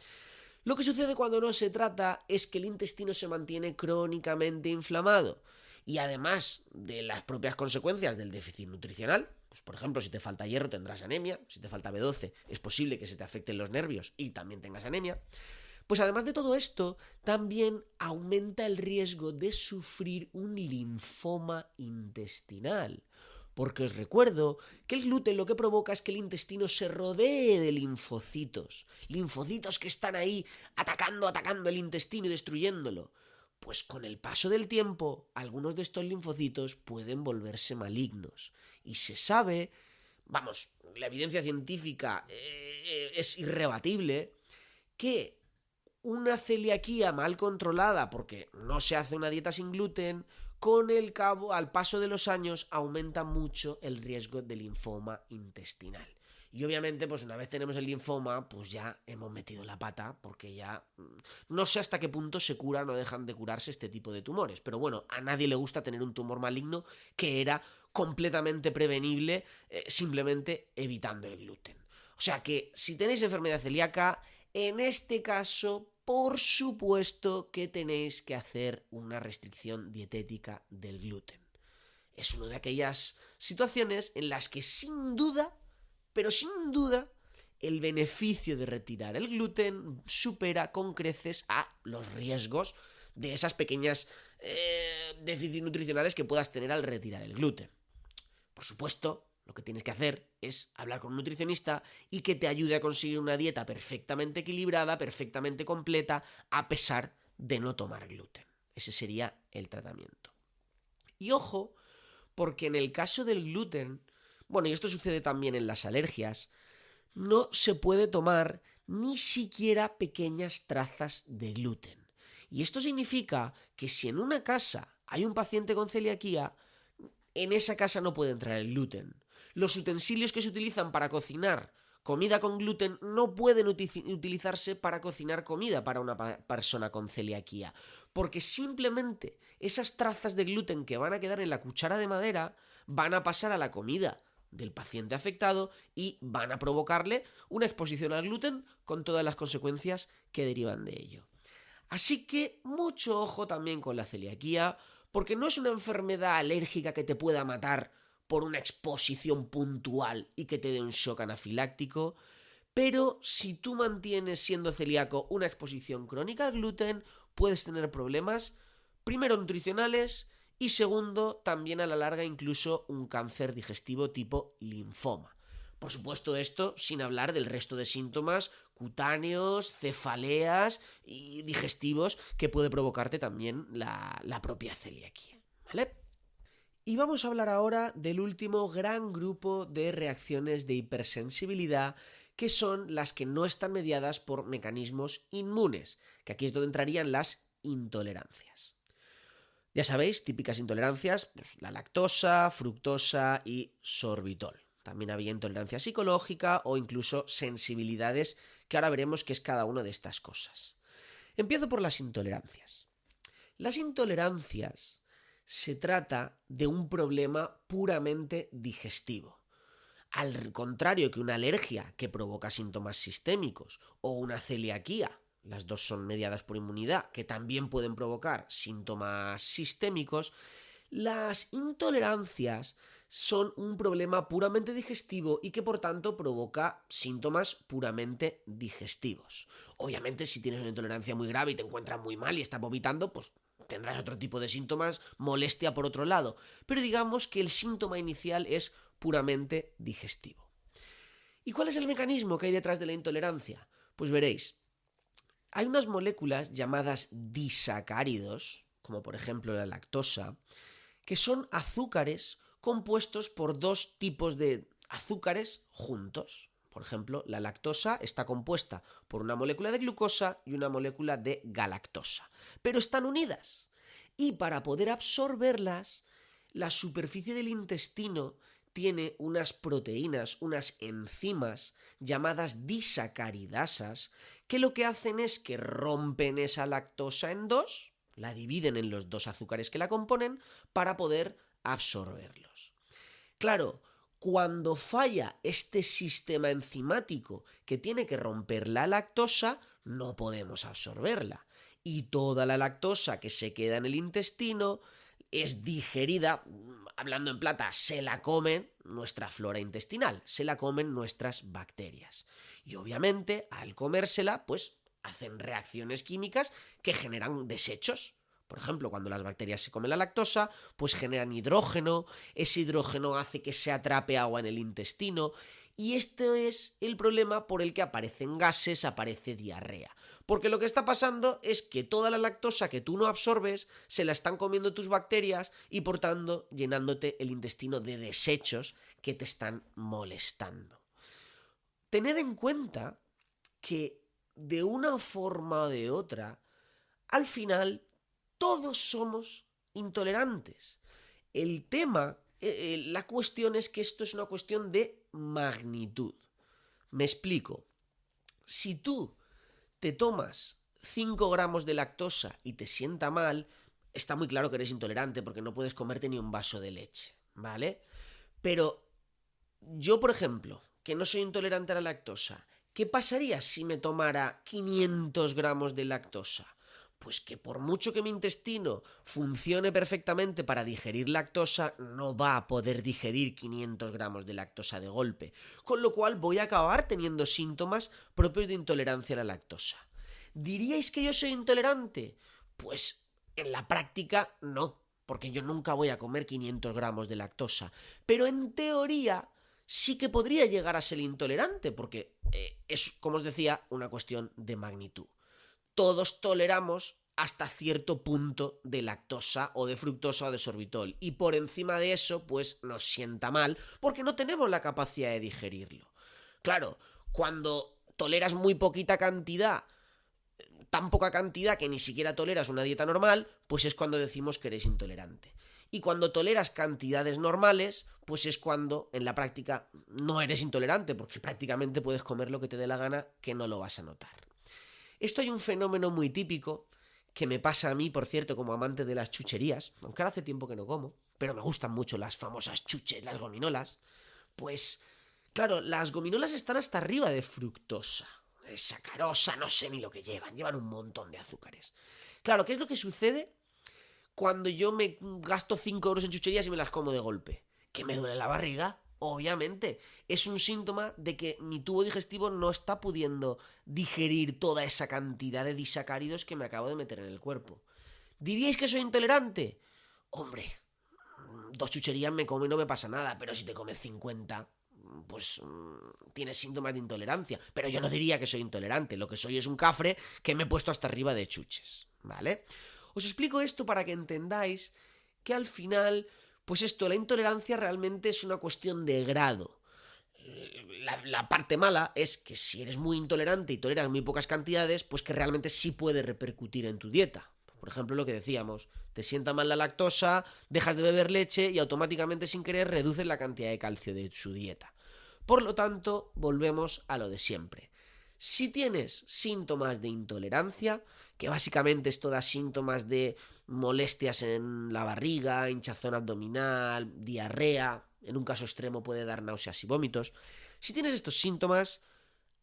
Lo que sucede cuando no se trata es que el intestino se mantiene crónicamente inflamado y además de las propias consecuencias del déficit nutricional, pues por ejemplo, si te falta hierro tendrás anemia, si te falta B12 es posible que se te afecten los nervios y también tengas anemia, pues además de todo esto, también aumenta el riesgo de sufrir un linfoma intestinal. Porque os recuerdo que el gluten lo que provoca es que el intestino se rodee de linfocitos. Linfocitos que están ahí atacando el intestino y destruyéndolo. Pues con el paso del tiempo, algunos de estos linfocitos pueden volverse malignos. Y se sabe, la evidencia científica es irrebatible, que una celiaquía mal controlada, porque no se hace una dieta sin gluten, al paso de los años aumenta mucho el riesgo de linfoma intestinal. Y obviamente, pues una vez tenemos el linfoma, pues ya hemos metido la pata, porque ya no sé hasta qué punto se curan o dejan de curarse este tipo de tumores. Pero bueno, a nadie le gusta tener un tumor maligno que era completamente prevenible simplemente evitando el gluten. O sea que si tenéis enfermedad celíaca, en este caso, por supuesto que tenéis que hacer una restricción dietética del gluten. Es una de aquellas situaciones en las que sin duda, pero sin duda, el beneficio de retirar el gluten supera con creces a los riesgos de esas pequeñas déficits nutricionales que puedas tener al retirar el gluten. Por supuesto, lo que tienes que hacer es hablar con un nutricionista y que te ayude a conseguir una dieta perfectamente equilibrada, perfectamente completa, a pesar de no tomar gluten. Ese sería el tratamiento. Y ojo, porque en el caso del gluten, bueno, y esto sucede también en las alergias, no se puede tomar ni siquiera pequeñas trazas de gluten. Y esto significa que si en una casa hay un paciente con celiaquía, en esa casa no puede entrar el gluten. Los utensilios que se utilizan para cocinar comida con gluten no pueden utilizarse para cocinar comida para una persona con celiaquía, porque simplemente esas trazas de gluten que van a quedar en la cuchara de madera van a pasar a la comida del paciente afectado y van a provocarle una exposición al gluten con todas las consecuencias que derivan de ello. Así que mucho ojo también con la celiaquía, porque no es una enfermedad alérgica que te pueda matar por una exposición puntual y que te dé un shock anafiláctico, pero si tú mantienes siendo celíaco una exposición crónica al gluten, puedes tener problemas, primero nutricionales y segundo, también a la larga incluso un cáncer digestivo tipo linfoma. Por supuesto, esto sin hablar del resto de síntomas cutáneos, cefaleas y digestivos que puede provocarte también la propia celiaquía, ¿vale? Y vamos a hablar ahora del último gran grupo de reacciones de hipersensibilidad, que son las que no están mediadas por mecanismos inmunes, que aquí es donde entrarían las intolerancias. Ya sabéis, típicas intolerancias, pues la lactosa, fructosa y sorbitol. También había intolerancia psicológica o incluso sensibilidades, que ahora veremos qué es cada una de estas cosas. Empiezo por las intolerancias. Las intolerancias se trata de un problema puramente digestivo. Al contrario que una alergia que provoca síntomas sistémicos o una celiaquía, las dos son mediadas por inmunidad, que también pueden provocar síntomas sistémicos, las intolerancias son un problema puramente digestivo y que por tanto provoca síntomas puramente digestivos. Obviamente si tienes una intolerancia muy grave y te encuentras muy mal y estás vomitando, pues tendrás otro tipo de síntomas, molestia por otro lado, pero digamos que el síntoma inicial es puramente digestivo. ¿Y cuál es el mecanismo que hay detrás de la intolerancia? Pues veréis, hay unas moléculas llamadas disacáridos, como por ejemplo la lactosa, que son azúcares compuestos por dos tipos de azúcares juntos. Por ejemplo, la lactosa está compuesta por una molécula de glucosa y una molécula de galactosa, pero están unidas. Y para poder absorberlas, la superficie del intestino tiene unas proteínas, unas enzimas llamadas disacaridasas, que lo que hacen es que rompen esa lactosa en dos, la dividen en los dos azúcares que la componen para poder absorberlos. Claro, cuando falla este sistema enzimático que tiene que romper la lactosa, no podemos absorberla. Y toda la lactosa que se queda en el intestino es digerida, hablando en plata, se la comen nuestra flora intestinal, se la comen nuestras bacterias. Y obviamente, al comérsela, pues hacen reacciones químicas que generan desechos. Por ejemplo, cuando las bacterias se comen la lactosa, pues generan hidrógeno, ese hidrógeno hace que se atrape agua en el intestino, y este es el problema por el que aparecen gases, aparece diarrea. Porque lo que está pasando es que toda la lactosa que tú no absorbes se la están comiendo tus bacterias y por tanto llenándote el intestino de desechos que te están molestando. Tened en cuenta que de una forma o de otra, al final todos somos intolerantes. El tema, la cuestión es que esto es una cuestión de magnitud. Me explico. Si tú te tomas 5 gramos de lactosa y te sienta mal, está muy claro que eres intolerante porque no puedes comerte ni un vaso de leche, ¿vale? Pero yo, por ejemplo, que no soy intolerante a la lactosa. ¿Qué pasaría si me tomara 500 gramos de lactosa? Pues que por mucho que mi intestino funcione perfectamente para digerir lactosa, no va a poder digerir 500 gramos de lactosa de golpe, con lo cual voy a acabar teniendo síntomas propios de intolerancia a la lactosa. ¿Diríais que yo soy intolerante? Pues en la práctica no, porque yo nunca voy a comer 500 gramos de lactosa, pero en teoría sí que podría llegar a ser intolerante, porque es, como os decía, una cuestión de magnitud. Todos toleramos hasta cierto punto de lactosa o de fructosa o de sorbitol, y por encima de eso pues nos sienta mal porque no tenemos la capacidad de digerirlo. Claro, cuando toleras muy poquita cantidad, tan poca cantidad que ni siquiera toleras una dieta normal, pues es cuando decimos que eres intolerante. Y cuando toleras cantidades normales, pues es cuando en la práctica no eres intolerante, porque prácticamente puedes comer lo que te dé la gana que no lo vas a notar. Esto hay un fenómeno muy típico que me pasa a mí, por cierto, como amante de las chucherías, aunque ahora hace tiempo que no como, pero me gustan mucho las famosas chuches, las gominolas. Pues, claro, las gominolas están hasta arriba de fructosa, sacarosa, no sé ni lo que llevan un montón de azúcares. Claro, ¿qué es lo que sucede cuando yo me gasto 5 euros en chucherías y me las como de golpe? ¿Que me duele la barriga? Obviamente, es un síntoma de que mi tubo digestivo no está pudiendo digerir toda esa cantidad de disacáridos que me acabo de meter en el cuerpo. ¿Diríais que soy intolerante? Hombre, 2 chucherías me como y no me pasa nada, pero si te comes 50, pues tienes síntomas de intolerancia. Pero yo no diría que soy intolerante, lo que soy es un cafre que me he puesto hasta arriba de chuches, ¿vale? Os explico esto para que entendáis que al final, pues esto, la intolerancia realmente es una cuestión de grado. La parte mala es que si eres muy intolerante y toleras muy pocas cantidades, pues que realmente sí puede repercutir en tu dieta. Por ejemplo, lo que decíamos, te sienta mal la lactosa, dejas de beber leche y automáticamente sin querer reduces la cantidad de calcio de su dieta. Por lo tanto, volvemos a lo de siempre. Si tienes síntomas de intolerancia, que básicamente esto da síntomas de molestias en la barriga, hinchazón abdominal, diarrea, en un caso extremo puede dar náuseas y vómitos. Si tienes estos síntomas,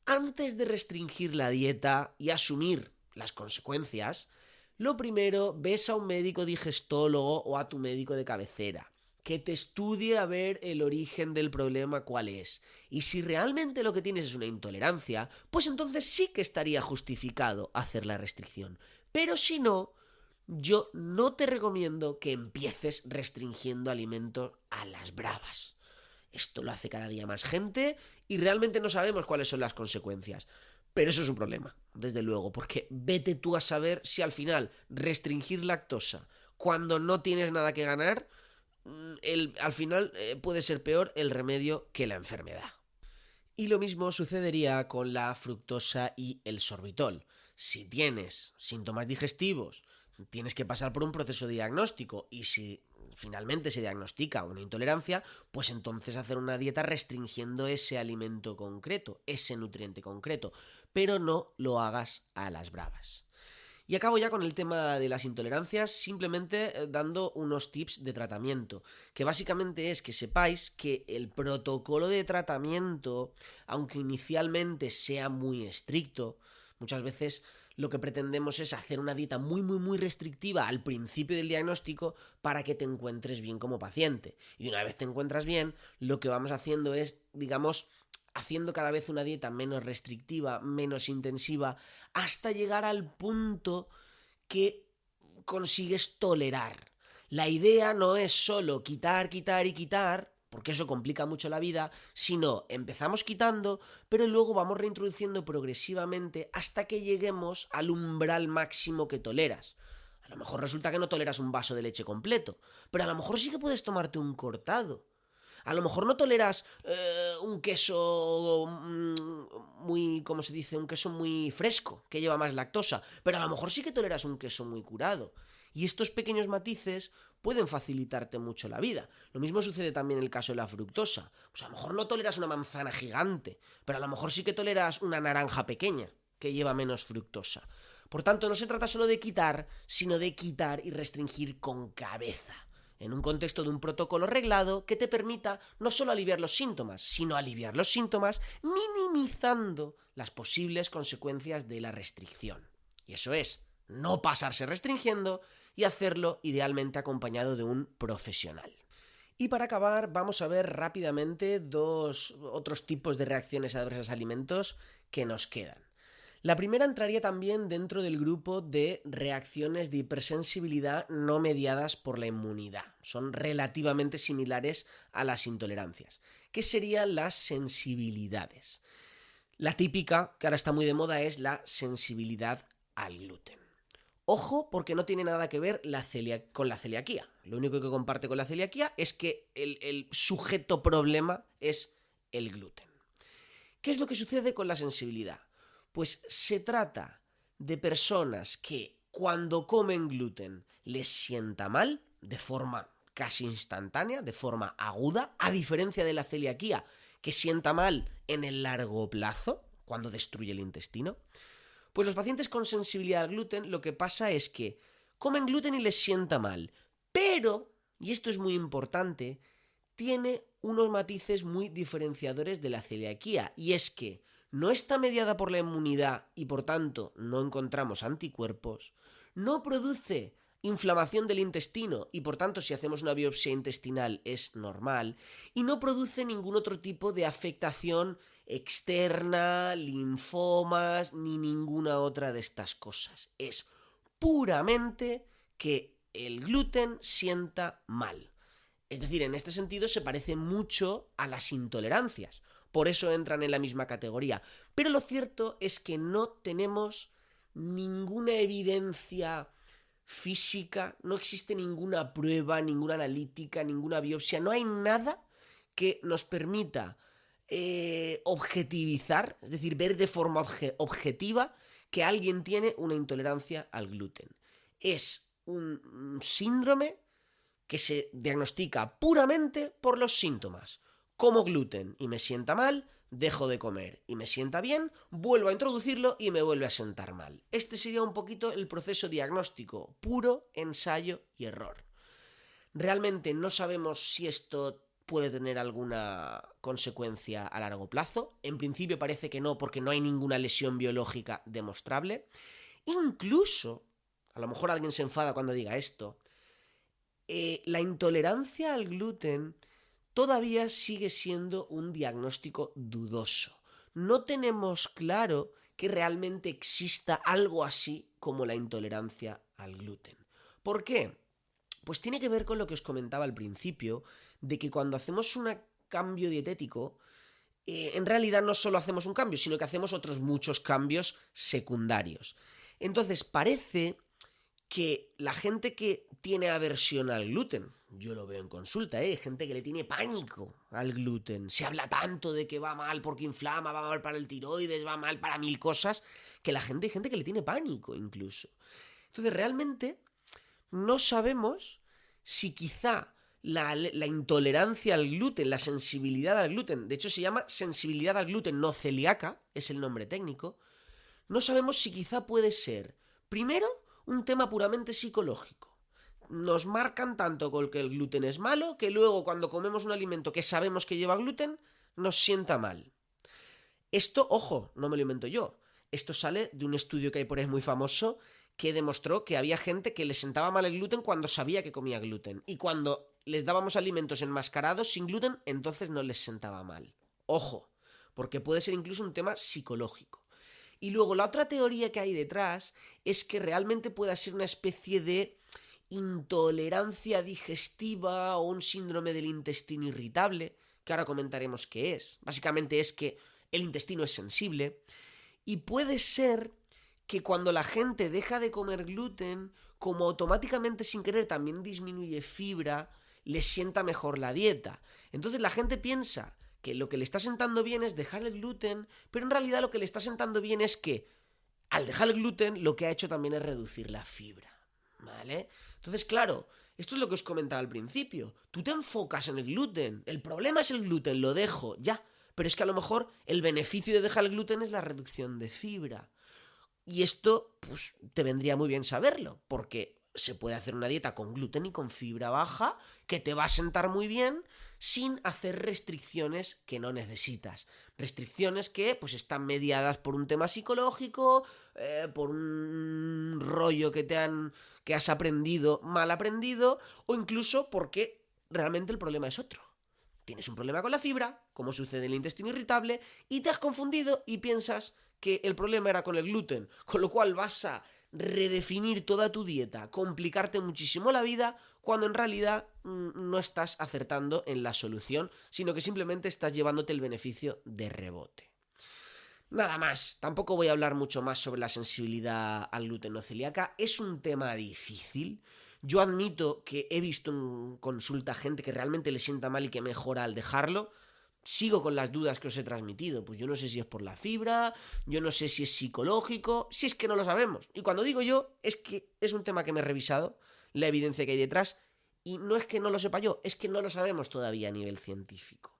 antes de restringir la dieta y asumir las consecuencias, lo primero, ves a un médico digestólogo o a tu médico de cabecera, que te estudie a ver el origen del problema cuál es. Y si realmente lo que tienes es una intolerancia, pues entonces sí que estaría justificado hacer la restricción. Pero si no, yo no te recomiendo que empieces restringiendo alimentos a las bravas. Esto lo hace cada día más gente y realmente no sabemos cuáles son las consecuencias. Pero eso es un problema, desde luego, porque vete tú a saber si al final restringir lactosa cuando no tienes nada que ganar, al final puede ser peor el remedio que la enfermedad. Y lo mismo sucedería con la fructosa y el sorbitol. Si tienes síntomas digestivos, tienes que pasar por un proceso diagnóstico y si finalmente se diagnostica una intolerancia, pues entonces hacer una dieta restringiendo ese alimento concreto, ese nutriente concreto, pero no lo hagas a las bravas. Y acabo ya con el tema de las intolerancias, simplemente dando unos tips de tratamiento, que básicamente es que sepáis que el protocolo de tratamiento, aunque inicialmente sea muy estricto, muchas veces lo que pretendemos es hacer una dieta muy restrictiva al principio del diagnóstico para que te encuentres bien como paciente. Y una vez te encuentras bien, lo que vamos haciendo es, digamos, haciendo cada vez una dieta menos restrictiva, menos intensiva, hasta llegar al punto que consigues tolerar. La idea no es solo quitar, porque eso complica mucho la vida, sino empezamos quitando, pero luego vamos reintroduciendo progresivamente hasta que lleguemos al umbral máximo que toleras. A lo mejor resulta que no toleras un vaso de leche completo, pero a lo mejor sí que puedes tomarte un cortado. A lo mejor no toleras un queso muy, ¿cómo se dice? Un queso muy fresco, que lleva más lactosa, pero a lo mejor sí que toleras un queso muy curado. Y estos pequeños matices pueden facilitarte mucho la vida. Lo mismo sucede también en el caso de la fructosa. Pues a lo mejor no toleras una manzana gigante, pero a lo mejor sí que toleras una naranja pequeña, que lleva menos fructosa. Por tanto, no se trata solo de quitar, sino de quitar y restringir con cabeza. en un contexto de un protocolo reglado que te permita no solo aliviar los síntomas, sino aliviar los síntomas minimizando las posibles consecuencias de la restricción. Y eso es, no pasarse restringiendo y hacerlo idealmente acompañado de un profesional. Y para acabar, vamos a ver rápidamente dos otros tipos de reacciones adversas a alimentos que nos quedan. La primera entraría también dentro del grupo de reacciones de hipersensibilidad no mediadas por la inmunidad. Son relativamente similares a las intolerancias, que serían las sensibilidades. La típica, que ahora está muy de moda, es la sensibilidad al gluten. Ojo, porque no tiene nada que ver con la celiaquía. Lo único que comparte con la celiaquía es que el sujeto problema es el gluten. ¿Qué es lo que sucede con la sensibilidad? Pues se trata de personas que cuando comen gluten les sienta mal de forma casi instantánea, de forma aguda, a diferencia de la celiaquía, que sienta mal en el largo plazo, cuando destruye el intestino. Pues los pacientes con sensibilidad al gluten lo que pasa es que comen gluten y les sienta mal, pero, y esto es muy importante, tiene unos matices muy diferenciadores de la celiaquía, y es que no está mediada por la inmunidad y por tanto no encontramos anticuerpos, no produce inflamación del intestino y por tanto si hacemos una biopsia intestinal es normal, y no produce ningún otro tipo de afectación externa, linfomas, ni ninguna otra de estas cosas. Es puramente que el gluten sienta mal. Es decir, en este sentido se parece mucho a las intolerancias. Por eso entran en la misma categoría. Pero lo cierto es que no tenemos ninguna evidencia física, no existe ninguna prueba, ninguna analítica, ninguna biopsia, no hay nada que nos permita objetivizar, es decir, ver de forma objetiva que alguien tiene una intolerancia al gluten. Es un síndrome que se diagnostica puramente por los síntomas. Como gluten y me sienta mal, dejo de comer y me sienta bien, vuelvo a introducirlo y me vuelve a sentar mal. Este sería un poquito el proceso diagnóstico, puro ensayo y error. Realmente no sabemos si esto puede tener alguna consecuencia a largo plazo. En principio parece que no, porque no hay ninguna lesión biológica demostrable. Incluso, a lo mejor alguien se enfada cuando diga esto, la intolerancia al gluten todavía sigue siendo un diagnóstico dudoso. No tenemos claro que realmente exista algo así como la intolerancia al gluten. ¿Por qué? Pues tiene que ver con lo que os comentaba al principio, de que cuando hacemos un cambio dietético, en realidad no solo hacemos un cambio, sino que hacemos otros muchos cambios secundarios. Entonces parece que la gente que tiene aversión al gluten, yo lo veo en consulta, hay gente que le tiene pánico al gluten, se habla tanto de que va mal porque inflama, va mal para el tiroides, va mal para mil cosas, que hay gente que le tiene pánico incluso. Entonces realmente no sabemos si quizá la intolerancia al gluten, la sensibilidad al gluten, de hecho se llama sensibilidad al gluten no celíaca, es el nombre técnico, no sabemos si quizá puede ser, primero, un tema puramente psicológico. Nos marcan tanto con que el gluten es malo que luego cuando comemos un alimento que sabemos que lleva gluten nos sienta mal. Esto, ojo, no me lo invento yo. Esto sale de un estudio que hay por ahí muy famoso que demostró que había gente que le sentaba mal el gluten cuando sabía que comía gluten. Y cuando les dábamos alimentos enmascarados sin gluten, entonces no les sentaba mal. Ojo, porque puede ser incluso un tema psicológico. Y luego la otra teoría que hay detrás es que realmente pueda ser una especie de intolerancia digestiva o un síndrome del intestino irritable, que ahora comentaremos qué es. Básicamente es que el intestino es sensible y puede ser que cuando la gente deja de comer gluten, como automáticamente sin querer también disminuye fibra, les sienta mejor la dieta. Entonces la gente piensa que lo que le está sentando bien es dejar el gluten, pero en realidad lo que le está sentando bien es que al dejar el gluten lo que ha hecho también es reducir la fibra, ¿vale? Entonces, claro, esto es lo que os comentaba al principio. Tú te enfocas en el gluten, el problema es el gluten, lo dejo, ya. Pero es que a lo mejor el beneficio de dejar el gluten es la reducción de fibra. Y esto, pues, te vendría muy bien saberlo, porque se puede hacer una dieta con gluten y con fibra baja que te va a sentar muy bien sin hacer restricciones que no necesitas. Restricciones que pues están mediadas por un tema psicológico, por un rollo que has aprendido, mal aprendido, o incluso porque realmente el problema es otro. Tienes un problema con la fibra, como sucede en el intestino irritable, y te has confundido y piensas que el problema era con el gluten, con lo cual vas a redefinir toda tu dieta, complicarte muchísimo la vida, cuando en realidad no estás acertando en la solución, sino que simplemente estás llevándote el beneficio de rebote. Nada más, tampoco voy a hablar mucho más sobre la sensibilidad al gluten no celíaca, es un tema difícil. Yo admito que he visto en consulta gente que realmente le sienta mal y que mejora al dejarlo. Sigo con las dudas que os he transmitido. Pues yo no sé si es por la fibra, yo no sé si es psicológico, si es que no lo sabemos. Y cuando digo yo, es que es un tema que me he revisado, la evidencia que hay detrás, y no es que no lo sepa yo, es que no lo sabemos todavía a nivel científico.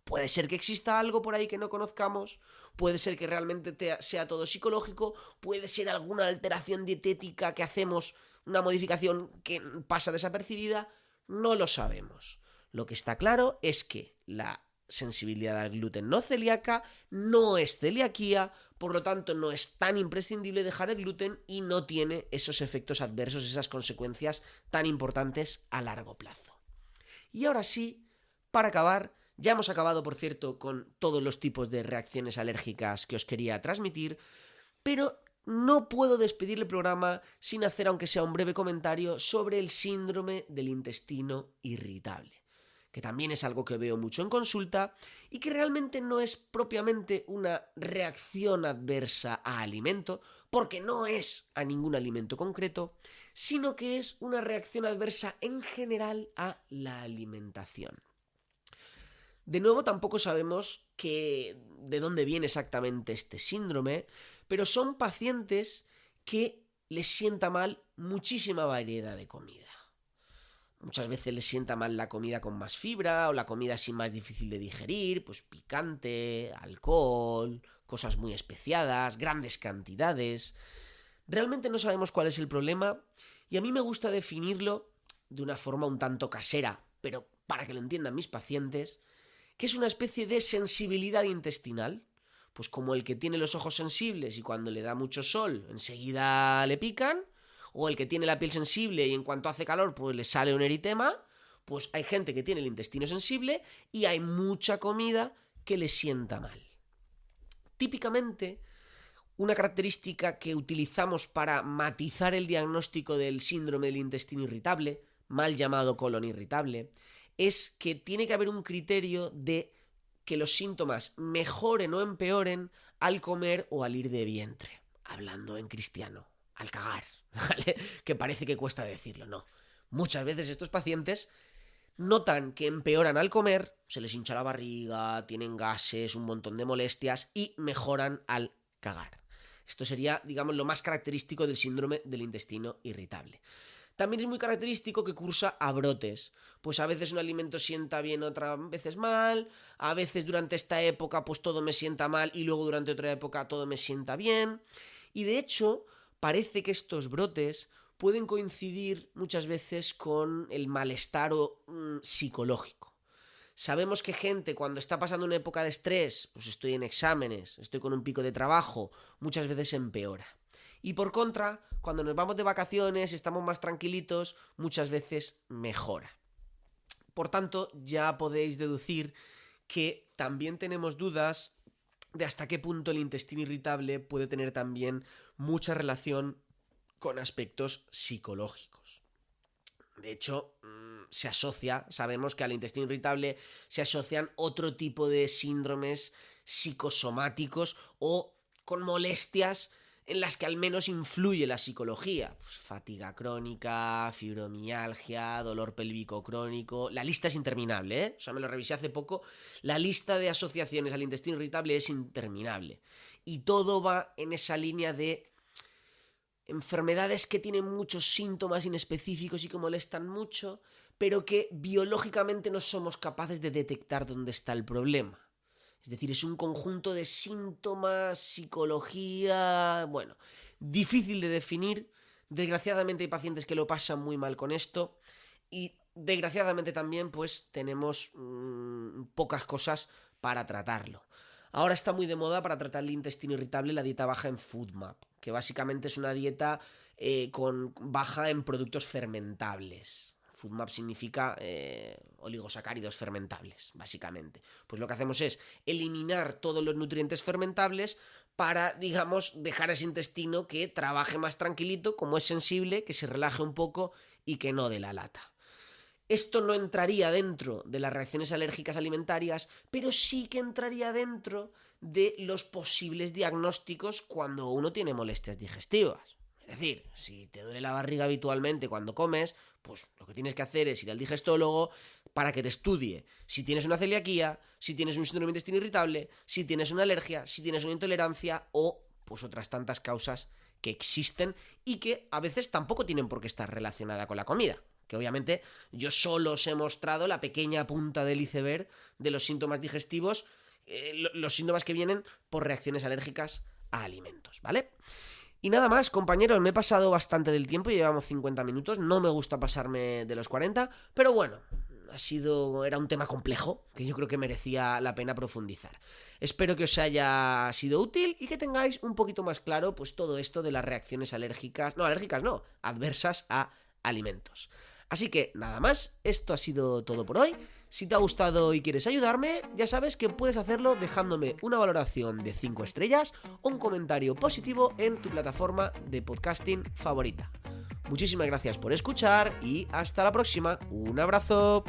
Puede ser que exista algo por ahí que no conozcamos, puede ser que realmente sea todo psicológico, puede ser alguna alteración dietética que hacemos, una modificación que pasa desapercibida, no lo sabemos. Lo que está claro es que la sensibilidad al gluten no celíaca no es celiaquía, por lo tanto no es tan imprescindible dejar el gluten y no tiene esos efectos adversos, esas consecuencias tan importantes a largo plazo. Y ahora sí, para acabar, ya hemos acabado, por cierto, con todos los tipos de reacciones alérgicas que os quería transmitir, pero no puedo despedir el programa sin hacer, aunque sea un breve comentario, sobre el síndrome del intestino irritable, que también es algo que veo mucho en consulta y que realmente no es propiamente una reacción adversa a alimento, porque no es a ningún alimento concreto, sino que es una reacción adversa en general a la alimentación. De nuevo, tampoco sabemos de dónde viene exactamente este síndrome, pero son pacientes que les sienta mal muchísima variedad de comida. Muchas veces les sienta mal la comida con más fibra o la comida así más difícil de digerir, pues picante, alcohol, cosas muy especiadas, grandes cantidades. Realmente no sabemos cuál es el problema y a mí me gusta definirlo de una forma un tanto casera, pero para que lo entiendan mis pacientes, que es una especie de sensibilidad intestinal. Pues como el que tiene los ojos sensibles y cuando le da mucho sol enseguida le pican, o el que tiene la piel sensible y en cuanto hace calor pues le sale un eritema, pues hay gente que tiene el intestino sensible y hay mucha comida que le sienta mal. Típicamente, una característica que utilizamos para matizar el diagnóstico del síndrome del intestino irritable, mal llamado colon irritable, es que tiene que haber un criterio de que los síntomas mejoren o empeoren al comer o al ir de vientre. Hablando en cristiano, al cagar, ¿vale? Que parece que cuesta decirlo, no. Muchas veces estos pacientes notan que empeoran al comer, se les hincha la barriga, tienen gases, un montón de molestias y mejoran al cagar. Esto sería, digamos, lo más característico del síndrome del intestino irritable. También es muy característico que cursa a brotes. Pues a veces un alimento sienta bien, otras veces mal. A veces durante esta época pues todo me sienta mal y luego durante otra época todo me sienta bien. Y de hecho parece que estos brotes pueden coincidir muchas veces con el malestar psicológico. Sabemos que gente cuando está pasando una época de estrés, pues estoy en exámenes, estoy con un pico de trabajo, muchas veces empeora. Y por contra, cuando nos vamos de vacaciones y estamos más tranquilitos, muchas veces mejora. Por tanto, ya podéis deducir que también tenemos dudas de hasta qué punto el intestino irritable puede tener también mucha relación con aspectos psicológicos. De hecho, se asocia, sabemos que al intestino irritable se asocian otro tipo de síndromes psicosomáticos o con molestias en las que al menos influye la psicología. Pues fatiga crónica, fibromialgia, dolor pélvico crónico. La lista es interminable, ¿eh? O sea, me lo revisé hace poco. La lista de asociaciones al intestino irritable es interminable. Y todo va en esa línea de enfermedades que tienen muchos síntomas inespecíficos y que molestan mucho, pero que biológicamente no somos capaces de detectar dónde está el problema. Es decir, es un conjunto de síntomas, psicología, bueno, difícil de definir, Desgraciadamente hay pacientes que lo pasan muy mal con esto y desgraciadamente también pues tenemos pocas cosas para tratarlo. Ahora está muy de moda para tratar el intestino irritable la dieta baja en FODMAP, que básicamente es una dieta baja en productos fermentables. FODMAP significa oligosacáridos fermentables, básicamente. Pues lo que hacemos es eliminar todos los nutrientes fermentables para, digamos, dejar ese intestino que trabaje más tranquilito, como es sensible, que se relaje un poco y que no dé la lata. Esto no entraría dentro de las reacciones alérgicas alimentarias, pero sí que entraría dentro de los posibles diagnósticos cuando uno tiene molestias digestivas. Es decir, si te duele la barriga habitualmente cuando comes, pues lo que tienes que hacer es ir al digestólogo para que te estudie si tienes una celiaquía, si tienes un síndrome de intestino irritable, si tienes una alergia, si tienes una intolerancia o pues otras tantas causas que existen y que a veces tampoco tienen por qué estar relacionadas con la comida. Que obviamente yo solo os he mostrado la pequeña punta del iceberg de los síntomas digestivos, los síntomas que vienen por reacciones alérgicas a alimentos, ¿vale? Y nada más, compañeros, me he pasado bastante del tiempo, llevamos 50 minutos, no me gusta pasarme de los 40, pero bueno, era un tema complejo que yo creo que merecía la pena profundizar. Espero que os haya sido útil y que tengáis un poquito más claro pues todo esto de las reacciones adversas a alimentos. Así que nada más, esto ha sido todo por hoy. Si te ha gustado y quieres ayudarme, ya sabes que puedes hacerlo dejándome una valoración de 5 estrellas o un comentario positivo en tu plataforma de podcasting favorita. Muchísimas gracias por escuchar y hasta la próxima. Un abrazo.